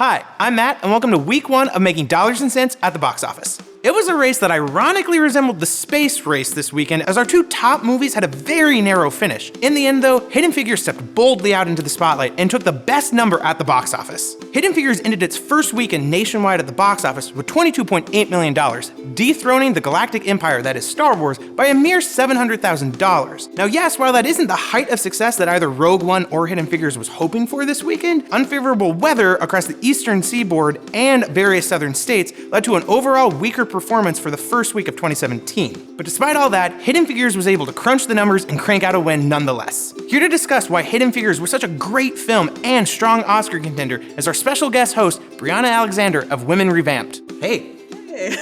Hi, I'm Matt, and welcome to week 1 of Making Dollars and Cents at the box office. It was a race that ironically resembled the space race this weekend, as our two top movies had a very narrow finish. In the end, though, Hidden Figures stepped boldly out into the spotlight and took the best number at the box office. Hidden Figures ended its first weekend nationwide at the box office with $22.8 million, dethroning the galactic empire that is Star Wars by a mere $700,000. Now yes, while that isn't the height of success that either Rogue One or Hidden Figures was hoping for this weekend, unfavorable weather across the eastern seaboard and various southern states led to an overall weaker performance for the first week of 2017. But despite all that, Hidden Figures was able to crunch the numbers and crank out a win nonetheless. Here to discuss why Hidden Figures was such a great film and strong Oscar contender is our special guest host, Breannah Alexander of Women Revamped. Hey,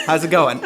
how's it going?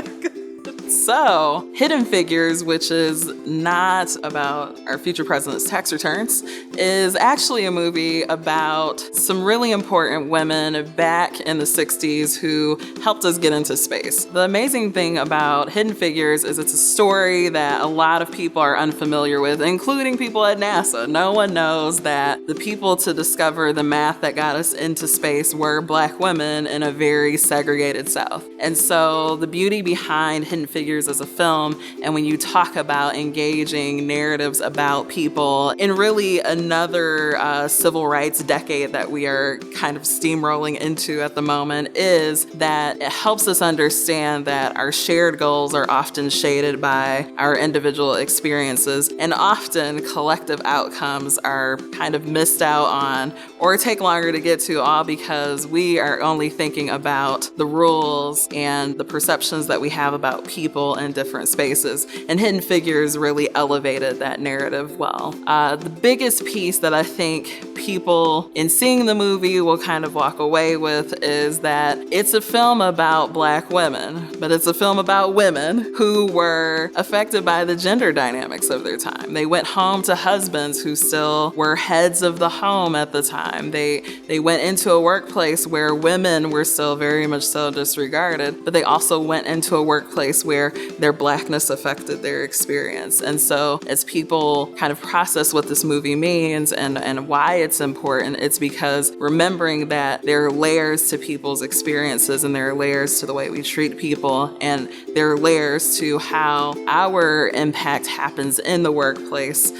So, Hidden Figures, which is not about our future president's tax returns, is actually a movie about some really important women back in the 60s who helped us get into space. The amazing thing about Hidden Figures is it's a story that a lot of people are unfamiliar with, including people at NASA. No one knows that the people to discover the math that got us into space were Black women in a very segregated South. And so the beauty behind Hidden Figures as a film, and when you talk about engaging narratives about people in really another civil rights decade that we are kind of steamrolling into at the moment, is that it helps us understand that our shared goals are often shaded by our individual experiences, and often collective outcomes are kind of missed out on or take longer to get to, all because we are only thinking about the rules and the perceptions that we have about people in different spaces. And Hidden Figures really elevated that narrative well. The biggest piece that I think people in seeing the movie will kind of walk away with is that it's a film about Black women, but it's a film about women who were affected by the gender dynamics of their time. They went home to husbands who still were heads of the home at the time. They went into a workplace where women were still very much so disregarded, but they also went into a workplace where their Blackness affected their experience. And so as people kind of process what this movie means and why it's important, it's because remembering that there are layers to people's experiences, and there are layers to the way we treat people, and there are layers to how our impact happens in the workplace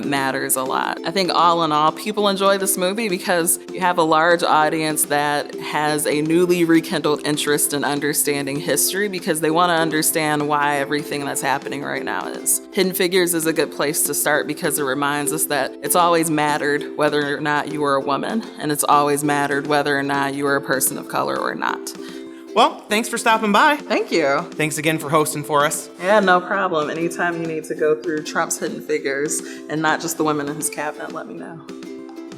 matters a lot. I think all in all, people enjoy this movie because you have a large audience that has a newly rekindled interest in understanding history, because they want to understand why everything that's happening right now is. Hidden Figures is a good place to start because it reminds us that it's always mattered whether or not you were a woman, and it's always mattered whether or not you were a person of color or not. Well, thanks for stopping by. Thank you. Thanks again for hosting for us. Yeah, no problem. Anytime you need to go through Trump's Hidden Figures and not just the women in his cabinet, let me know.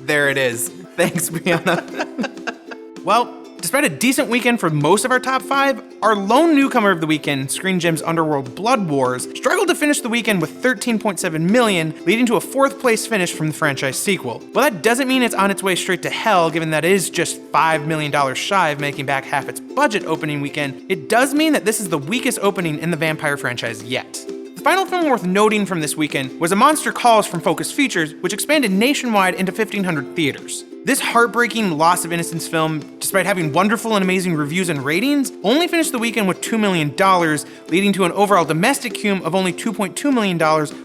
There it is. Thanks, Breannah. Well, despite a decent weekend for most of our top 5, our lone newcomer of the weekend, Screen Gems' Underworld Blood Wars, struggled to finish the weekend with $13.7 million, leading to a 4th place finish from the franchise sequel. Well, that doesn't mean it's on its way straight to hell, given that it is just $5 million shy of making back half its budget opening weekend. It does mean that this is the weakest opening in the vampire franchise yet. The final film worth noting from this weekend was A Monster Calls from Focus Features, which expanded nationwide into 1,500 theaters. This heartbreaking loss of innocence film, despite having wonderful and amazing reviews and ratings, only finished the weekend with $2 million, leading to an overall domestic cum of only $2.2 million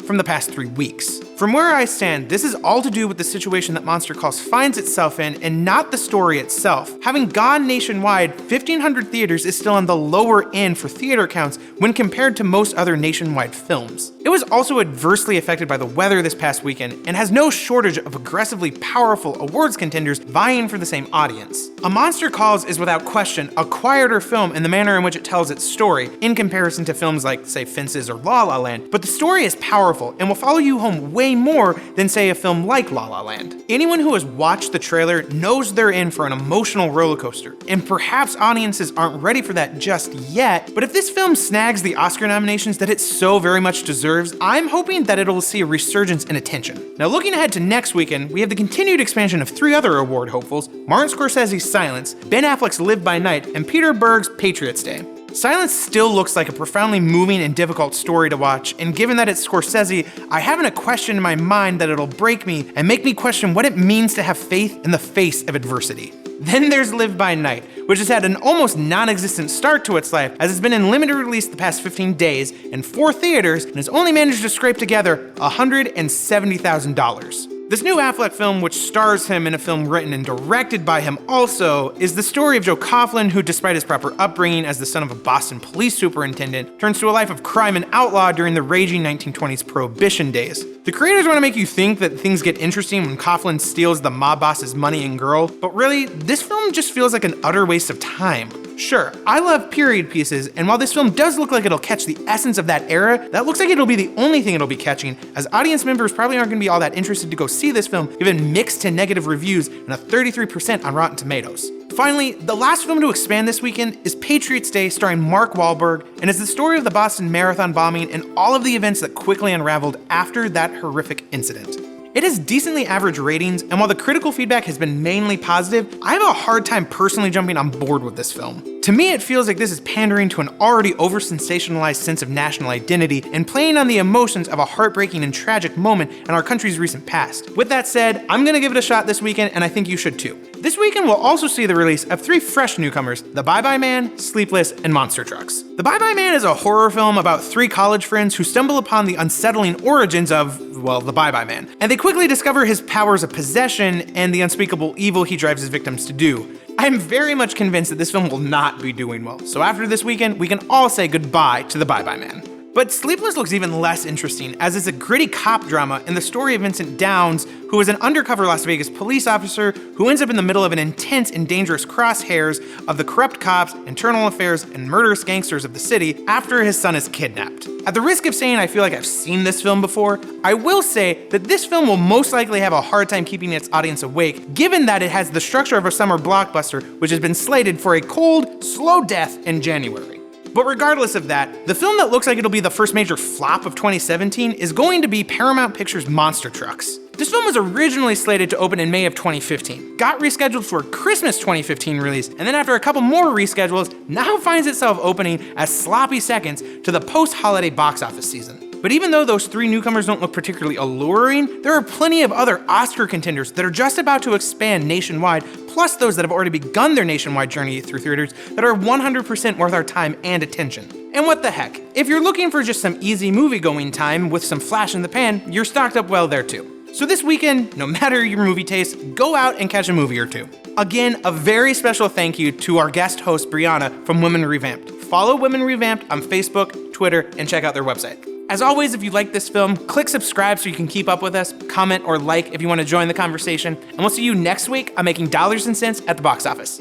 from the past 3 weeks. From where I stand, this is all to do with the situation that Monster Calls finds itself in, and not the story itself. Having gone nationwide, 1,500 theaters is still on the lower end for theater counts when compared to most other nationwide films. It was also adversely affected by the weather this past weekend, and has no shortage of aggressively powerful awards contenders vying for the same audience. A Monster Calls is without question a quieter film in the manner in which it tells its story, in comparison to films like, say, Fences or La La Land, but the story is powerful and will follow you home way more than, say, a film like La La Land. Anyone who has watched the trailer knows they're in for an emotional roller coaster, and perhaps audiences aren't ready for that just yet, but if this film snags the Oscar nominations that it so very much deserves, I'm hoping that it'll see a resurgence in attention. Now, looking ahead to next weekend, we have the continued expansion of 3 other award hopefuls: Martin Scorsese's Silence, Ben Affleck's Live by Night, and Peter Berg's Patriots Day. Silence still looks like a profoundly moving and difficult story to watch, and given that it's Scorsese, I haven't a question in my mind that it'll break me and make me question what it means to have faith in the face of adversity. Then there's Live by Night, which has had an almost non-existent start to its life as it's been in limited release the past 15 days in 4 theaters and has only managed to scrape together $170,000. This new Affleck film, which stars him in a film written and directed by him also, is the story of Joe Coughlin, who despite his proper upbringing as the son of a Boston police superintendent, turns to a life of crime and outlaw during the raging 1920s Prohibition days. The creators want to make you think that things get interesting when Coughlin steals the mob boss's money and girl, but really, this film just feels like an utter waste of time. Sure, I love period pieces, and while this film does look like it'll catch the essence of that era, that looks like it'll be the only thing it'll be catching, as audience members probably aren't going to be all that interested to go see this film, given mixed to negative reviews and a 33% on Rotten Tomatoes. Finally, the last film to expand this weekend is Patriots Day, starring Mark Wahlberg, and is the story of the Boston Marathon bombing and all of the events that quickly unraveled after that horrific incident. It has decently average ratings, and while the critical feedback has been mainly positive, I have a hard time personally jumping on board with this film. To me, it feels like this is pandering to an already over-sensationalized sense of national identity and playing on the emotions of a heartbreaking and tragic moment in our country's recent past. With that said, I'm gonna give it a shot this weekend, and I think you should too. This weekend we'll also see the release of 3 fresh newcomers: The Bye-Bye Man, Sleepless, and Monster Trucks. The Bye-Bye Man is a horror film about 3 college friends who stumble upon the unsettling origins of, well, the Bye-Bye Man, and they quickly discover his powers of possession and the unspeakable evil he drives his victims to do. I am very much convinced that this film will not be doing well, so after this weekend, we can all say goodbye to the Bye-Bye Man. But Sleepless looks even less interesting, as it's a gritty cop drama in the story of Vincent Downs, who is an undercover Las Vegas police officer who ends up in the middle of an intense and dangerous crosshairs of the corrupt cops, internal affairs, and murderous gangsters of the city after his son is kidnapped. At the risk of saying I feel like I've seen this film before, I will say that this film will most likely have a hard time keeping its audience awake, given that it has the structure of a summer blockbuster, which has been slated for a cold, slow death in January. But regardless of that, the film that looks like it'll be the first major flop of 2017 is going to be Paramount Pictures' Monster Trucks. This film was originally slated to open in May of 2015, got rescheduled for a Christmas 2015 release, and then after a couple more reschedules, now finds itself opening as sloppy seconds to the post-holiday box office season. But even though those 3 newcomers don't look particularly alluring, there are plenty of other Oscar contenders that are just about to expand nationwide, plus those that have already begun their nationwide journey through theaters that are 100% worth our time and attention. And what the heck, if you're looking for just some easy movie-going time with some flash in the pan, you're stocked up well there too. So this weekend, no matter your movie taste, go out and catch a movie or 2. Again, a very special thank you to our guest host, Breannah from Women Revamped. Follow Women Revamped on Facebook, Twitter, and check out their website. As always, if you like this film, click subscribe so you can keep up with us, comment or like if you want to join the conversation, and we'll see you next week on Making Dollars and Cents at the box office.